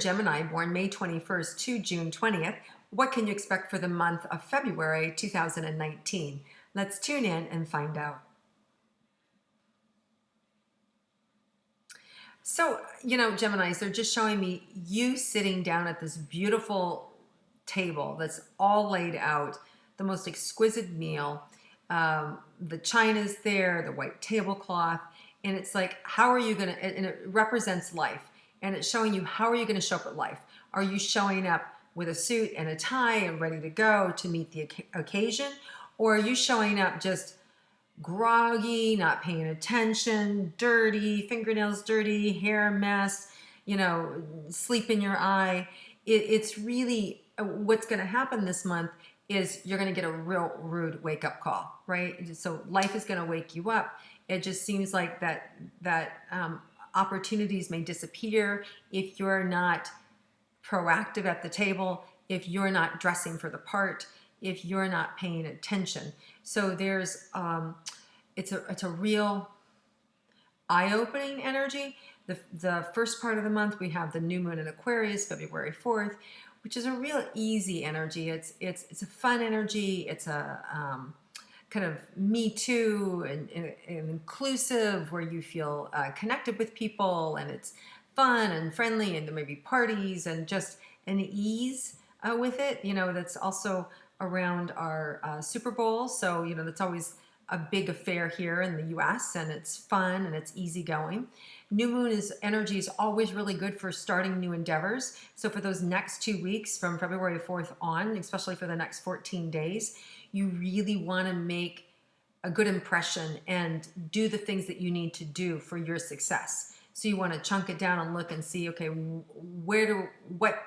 Gemini born May 21st to June 20th, what can you expect for the month of February 2019? Let's tune in and find out. So, Geminis, they're just showing me you sitting down at this beautiful table that's all laid out, the most exquisite meal. The china's there, the white tablecloth, and it's like, how are you going to, and it represents life, and it's showing you how are you going to show up at life. Are you showing up with a suit and a tie and ready to go to meet the occasion, or are you showing up just groggy, not paying attention, dirty, fingernails dirty, hair mess, sleep in your eye? It's really what's going to happen this month is you're going to get a real rude wake-up call, right? So life is going to wake you up. It just seems like that opportunities may disappear if you're not proactive at the table, if you're not dressing for the part, if you're not paying attention. So there's it's a real eye-opening energy. The first part of the month we have the new moon in Aquarius, February 4th, which is a real easy energy. It's a fun energy. It's a kind of me too and inclusive, where you feel connected with people, and it's fun and friendly, and there may be parties and just an ease with it. That's also around our Super Bowl. So, that's always a big affair here in the US, and it's fun and it's easygoing. New moon energy is always really good for starting new endeavors. So for those next 2 weeks from February 4th on, especially for the next 14 days, you really want to make a good impression and do the things that you need to do for your success. So you want to chunk it down and look and see, okay, what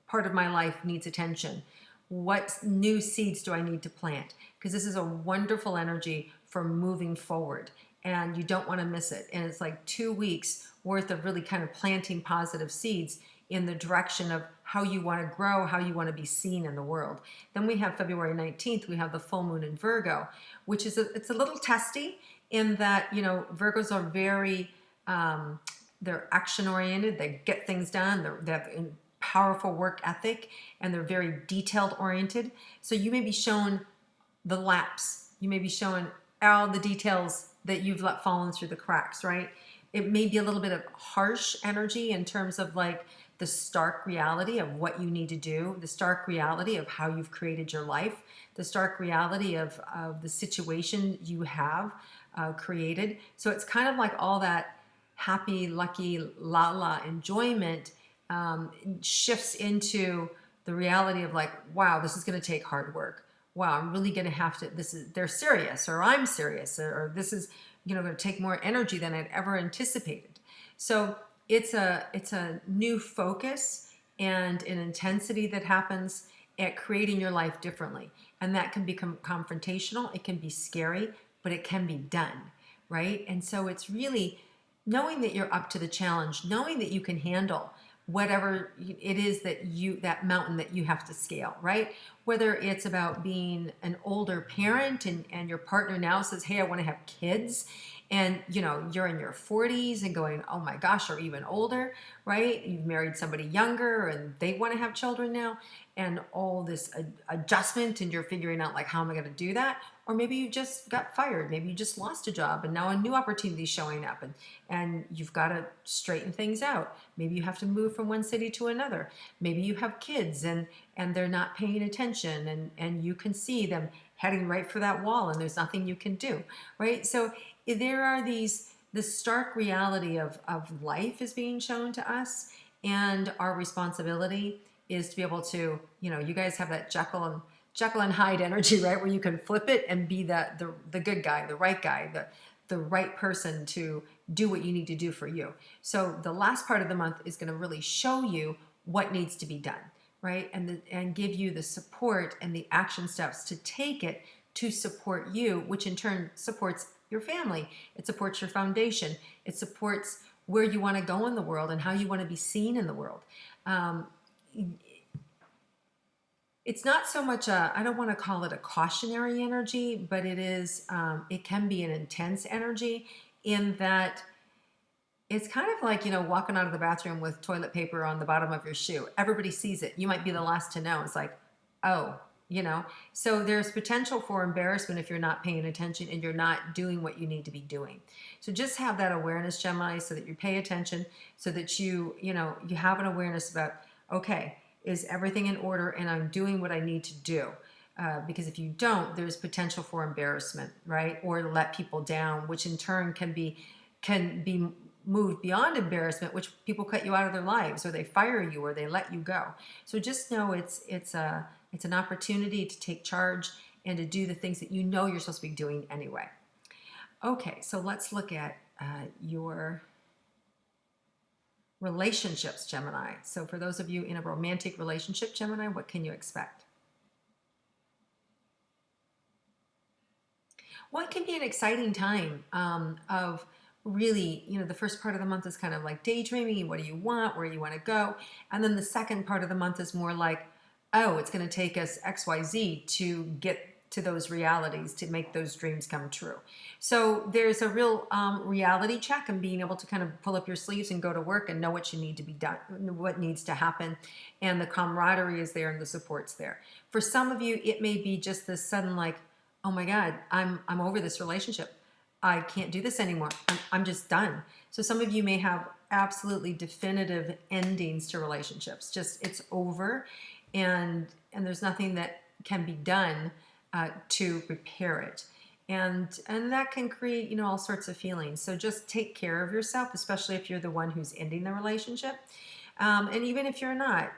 part of my life needs attention? What new seeds do I need to plant? Because this is a wonderful energy for moving forward, and you don't want to miss it. And it's like 2 weeks worth of really kind of planting positive seeds in the direction of how you want to grow, how you want to be seen in the world. Then we have February 19th, we have the full moon in Virgo, which is it's a little testy in that, Virgos are very, they're action oriented, they get things done, they have powerful work ethic, and they're very detailed oriented. So you may be shown the lapse. You may be shown all the details that you've let fallen through the cracks, right? It may be a little bit of harsh energy in terms of like the stark reality of what you need to do, the stark reality of how you've created your life, the stark reality of the situation you have created. So it's kind of like all that happy, lucky, la enjoyment shifts into the reality of like, wow, this is going to take hard work. Wow, I'm really going to have to, they're serious, or I'm serious, or this is, going to take more energy than I'd ever anticipated. So it's a new focus and an intensity that happens at creating your life differently. And that can become confrontational. It can be scary, but it can be done, right? And so it's really knowing that you're up to the challenge, knowing that you can handle whatever it is that mountain that you have to scale, right? Whether it's about being an older parent and your partner now says, hey, I want to have kids, and you're in your 40s and going, oh my gosh, or even older, right? You've married somebody younger and they want to have children now, and all this adjustment, and you're figuring out like, how am I going to do that? Or maybe you just got fired, maybe you just lost a job, and now a new opportunity is showing up, and you've got to straighten things out. Maybe you have to move from one city to another. Maybe you have kids and they're not paying attention, and you can see them heading right for that wall, and there's nothing you can do, right? So there are the stark reality of life is being shown to us, and our responsibility is to be able to, you guys have that Jekyll and Hyde energy, right? Where you can flip it and be the good guy, the right person to do what you need to do for you. So the last part of the month is going to really show you what needs to be done, right? And give you the support and the action steps to take it to support you, which in turn supports your family. It supports your foundation. It supports where you want to go in the world and how you want to be seen in the world. It's not so much I don't want to call it a cautionary energy, but it is, it can be an intense energy in that it's kind of like, walking out of the bathroom with toilet paper on the bottom of your shoe. Everybody sees it. You might be the last to know. It's like, oh, so there's potential for embarrassment if you're not paying attention and you're not doing what you need to be doing. So just have that awareness, Gemini, so that you pay attention, so that you have an awareness about, okay, is everything in order and I'm doing what I need to do? Because if you don't, there's potential for embarrassment, right? Or to let people down, which in turn can be moved beyond embarrassment, which people cut you out of their lives, or they fire you, or they let you go. So just know it's an opportunity to take charge and to do the things that you know you're supposed to be doing anyway. Okay, so let's look at your relationships, Gemini. So for those of you in a romantic relationship, Gemini, what can you expect? Well, it can be an exciting time of really, the first part of the month is kind of like daydreaming. What do you want? Where you want to go? And then the second part of the month is more like, oh, it's going to take us XYZ to get to those realities, to make those dreams come true. So there's a real reality check and being able to kind of pull up your sleeves and go to work and know what you need to be done, what needs to happen. And the camaraderie is there and the support's there. For some of you, it may be just this sudden like, oh my God, I'm over this relationship. I can't do this anymore. I'm just done. So some of you may have absolutely definitive endings to relationships. Just it's over, and there's nothing that can be done to repair it. And that can create all sorts of feelings. So just take care of yourself, especially if you're the one who's ending the relationship. And even if you're not,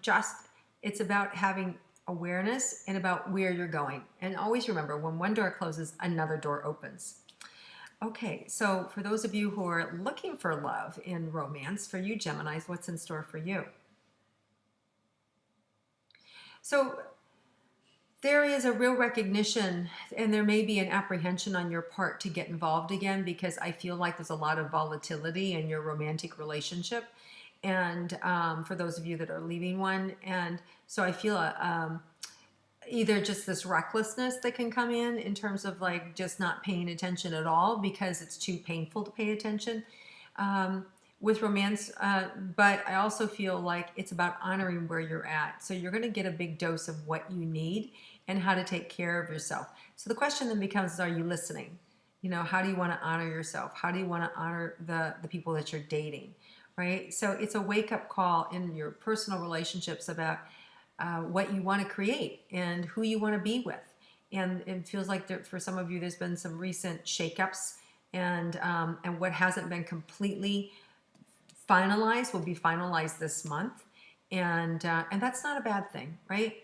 just it's about having awareness and about where you're going. And always remember, when one door closes, another door opens. Okay, so for those of you who are looking for love in romance, for you Geminis, what's in store for you? So there is a real recognition, and there may be an apprehension on your part to get involved again, because I feel like there's a lot of volatility in your romantic relationship. And for those of you that are leaving one, and so I feel either just this recklessness that can come in terms of like just not paying attention at all because it's too painful to pay attention with romance. But I also feel like it's about honoring where you're at. So you're going to get a big dose of what you need and how to take care of yourself. So the question then becomes, are you listening? How do you want to honor yourself? How do you want to honor the people that you're dating? Right? So it's a wake-up call in your personal relationships about what you want to create and who you want to be with. And it feels like for some of you, there's been some recent shakeups, and what hasn't been completely finalized will be finalized this month, and that's not a bad thing, right?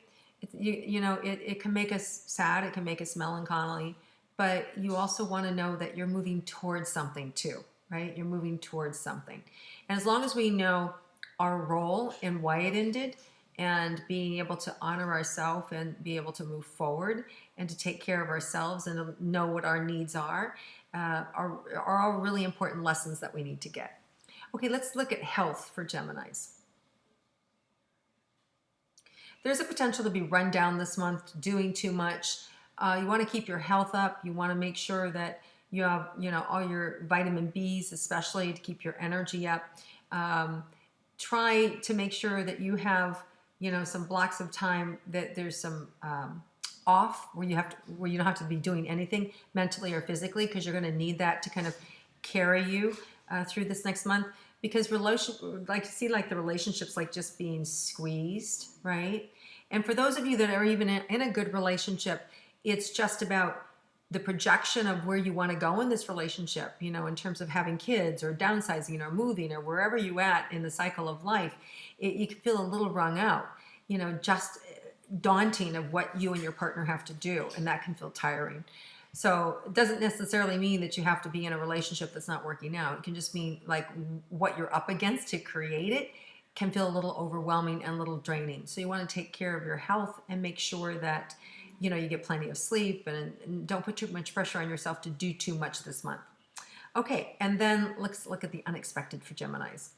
It can make us sad, it can make us melancholy, but you also want to know that you're moving towards something too, right? You're moving towards something. And as long as we know our role and why it ended, and being able to honor ourselves and be able to move forward and to take care of ourselves and to know what our needs are all really important lessons that we need to get. Okay, let's look at health for Geminis. There's a potential to be run down this month, doing too much. You want to keep your health up. You want to make sure that you have, all your vitamin Bs, especially to keep your energy up. Try to make sure that you have, some blocks of time that there's some off where you don't have to be doing anything mentally or physically, because you're going to need that to kind of carry you through this next month. Because the relationships like just being squeezed, right? And for those of you that are even in a good relationship, it's just about the projection of where you want to go in this relationship, in terms of having kids or downsizing or moving or wherever you at in the cycle of life. You can feel a little wrung out, just daunting of what you and your partner have to do, and that can feel tiring. So it doesn't necessarily mean that you have to be in a relationship that's not working out. It can just mean like what you're up against to create it can feel a little overwhelming and a little draining. So you want to take care of your health and make sure that you get plenty of sleep, and don't put too much pressure on yourself to do too much this month. Okay, and then let's look at the unexpected for Geminis.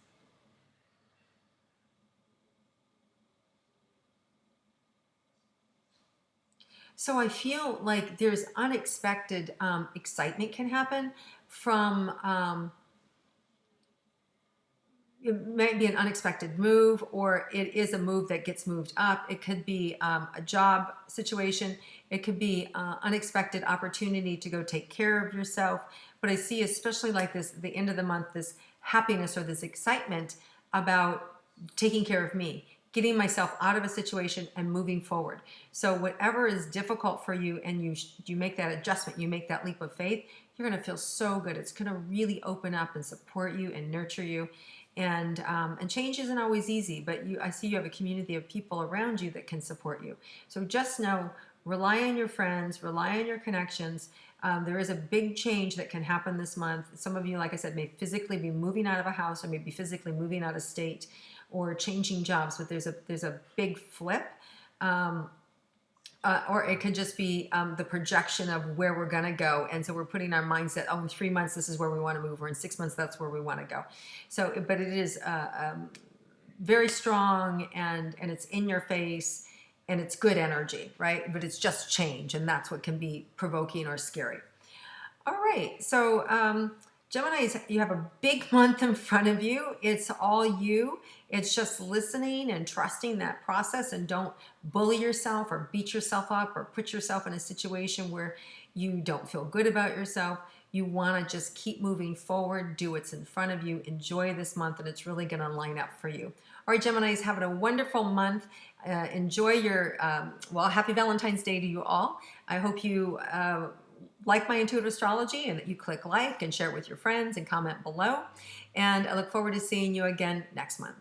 So I feel like there's unexpected excitement can happen from it might be an unexpected move, or it is a move that gets moved up. It could be a job situation. It could be unexpected opportunity to go take care of yourself. But I see, especially like this, the end of the month, this happiness or this excitement about taking care of me, getting myself out of a situation and moving forward. So whatever is difficult for you, and you make that adjustment, you make that leap of faith, you're going to feel so good. It's going to really open up and support you and nurture you. And change isn't always easy, but I see you have a community of people around you that can support you. So just know, rely on your friends, rely on your connections. There is a big change that can happen this month. Some of you, like I said, may physically be moving out of a house, or maybe physically moving out of state, or changing jobs, but there's a big flip. Or it could just be the projection of where we're going to go. And so we're putting our mindset, oh, in 3 months, this is where we want to move, or in 6 months, that's where we want to go. So, but it is very strong, and it's in your face, and it's good energy, right? But it's just change, and that's what can be provoking or scary. All right, so Geminis, you have a big month in front of you. It's all you. It's just listening and trusting that process, and don't bully yourself or beat yourself up or put yourself in a situation where you don't feel good about yourself. You want to just keep moving forward, do what's in front of you, enjoy this month, and it's really going to line up for you. All right, Geminis, having a wonderful month. Enjoy your, happy Valentine's Day to you all. I hope you like my intuitive astrology, and that you click like and share it with your friends and comment below. And I look forward to seeing you again next month.